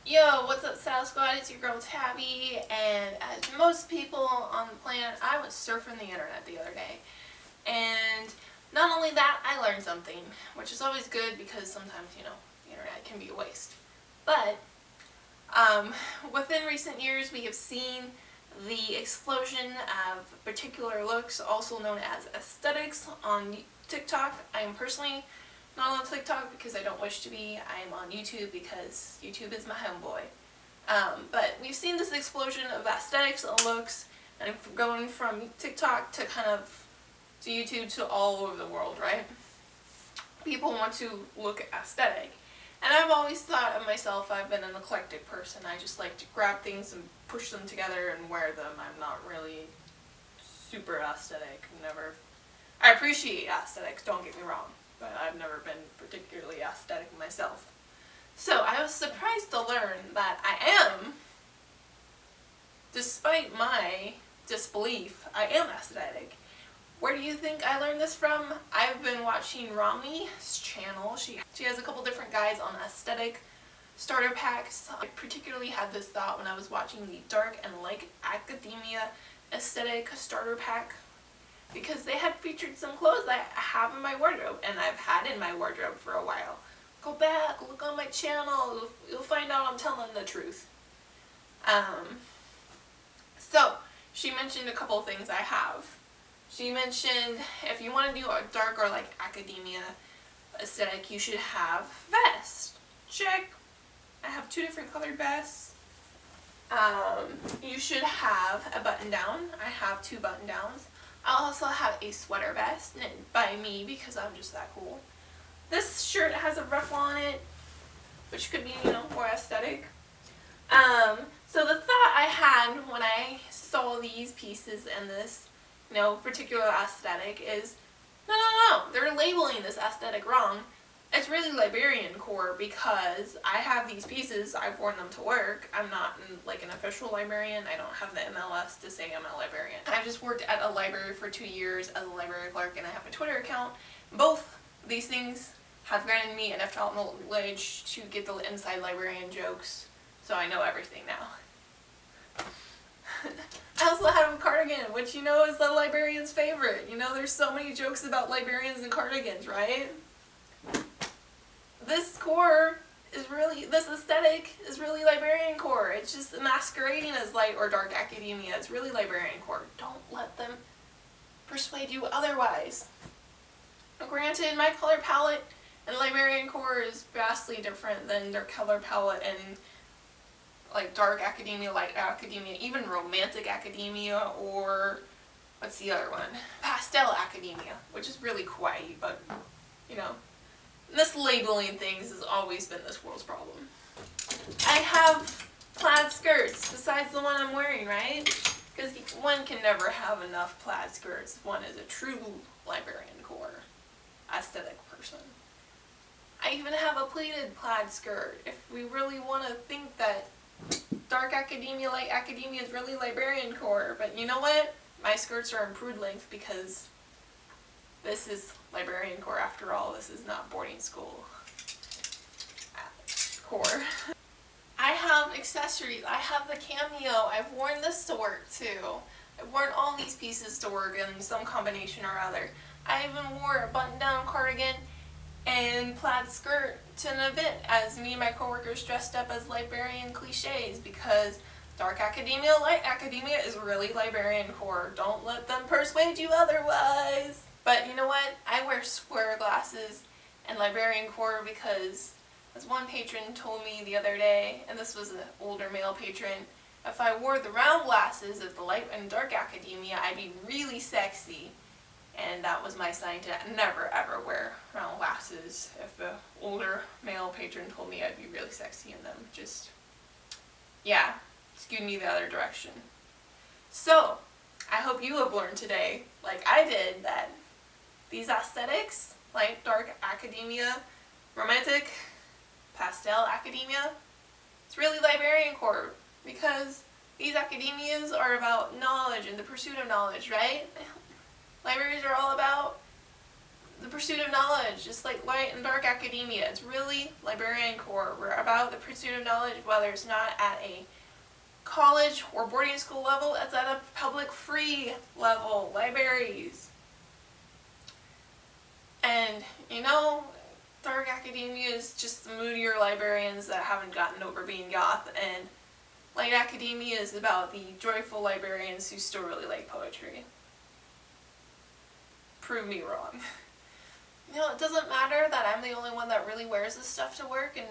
Yo, what's up, Sal Squad? It's your girl Tabby, and as most people on the planet, I was surfing the internet the other day, and not only that, I learned something, which is always good because sometimes, the internet can be a waste. But, within recent years, we have seen the explosion of particular looks, also known as aesthetics, on TikTok. I am personally not on TikTok because I don't wish to be. I am on YouTube because YouTube is my homeboy. But we've seen this explosion of aesthetics and looks, and going from TikTok to to YouTube to all over the world, right? People want to look aesthetic. And I've always thought of myself, I've been an eclectic person. I just like to grab things and push them together and wear them. I'm not really super aesthetic. I appreciate aesthetics, don't get me wrong, but I've never been particularly aesthetic myself. So I was surprised to learn that I am, despite my disbelief, I am aesthetic. Where do you think I learned this from? I've been watching Rami's channel. She has a couple different guides on aesthetic starter packs. I particularly had this thought when I was watching the Dark and Light Academia aesthetic starter pack, because they had featured some clothes that I have in my wardrobe, and I've had in my wardrobe for a while. Go back, look on my channel, you'll find out I'm telling the truth. So, she mentioned a couple things I have. She mentioned if you want to do a dark or like academia aesthetic, you should have vests. Check. I have 2 different colored vests. You should have a button down. I have 2 button downs. I also have a sweater vest knit by me because I'm just that cool. This shirt has a ruffle on it, which could be, more aesthetic. So the thought I had when I saw these pieces and this, particular aesthetic is, no, they're labeling this aesthetic wrong. It's really LibrarianCore because I have these pieces, I've worn them to work. I'm not an official librarian. I don't have the MLS to say I'm a librarian. I've just worked at a library for 2 years as a library clerk, and I have a Twitter account. Both these things have granted me enough knowledge to get the inside librarian jokes, so I know everything now. I also have a cardigan, which is the librarian's favorite. There's so many jokes about librarians and cardigans, right? This aesthetic is really LibrarianCore. It's just masquerading as light or dark academia. It's really LibrarianCore. Don't let them persuade you otherwise. Granted, my color palette in LibrarianCore is vastly different than their color palette in dark academia, light academia, even romantic academia, or what's the other one? Pastel academia, which is really kawaii, but mislabeling things has always been this world's problem. I have plaid skirts besides the one I'm wearing, right? Because one can never have enough plaid skirts if one is a true LibrarianCore aesthetic person. I even have a pleated plaid skirt if we really want to think that dark academia, light academia is really LibrarianCore. But you know what? My skirts are in prude length because this is LibrarianCore after all. This is not boarding school core. I have accessories. I have the cameo. I've worn this to work too. I've worn all these pieces to work in some combination or other. I even wore a button-down cardigan and plaid skirt to an event as me and my coworkers dressed up as librarian cliches, because dark academia, light academia is really LibrarianCore. Don't let them persuade you otherwise. But you know what? I wear square glasses in LibrarianCore because, as one patron told me the other day, and this was an older male patron, if I wore the round glasses of the light and dark academia, I'd be really sexy. And that was my sign to never ever wear round glasses. If the older male patron told me I'd be really sexy in them, skewed me the other direction. So, I hope you have learned today, like I did, that these aesthetics, light, dark academia, romantic, pastel academia, it's really LibrarianCore, because these academias are about knowledge and the pursuit of knowledge, right? Libraries are all about the pursuit of knowledge, just like light and dark academia. It's really LibrarianCore. We're about the pursuit of knowledge, whether it's not at a college or boarding school level, it's at a public free level, libraries. And, you know, dark academia is just the moodier librarians that haven't gotten over being goth, and light academia is about the joyful librarians who still really like poetry. Prove me wrong. You know, it doesn't matter that I'm the only one that really wears this stuff to work and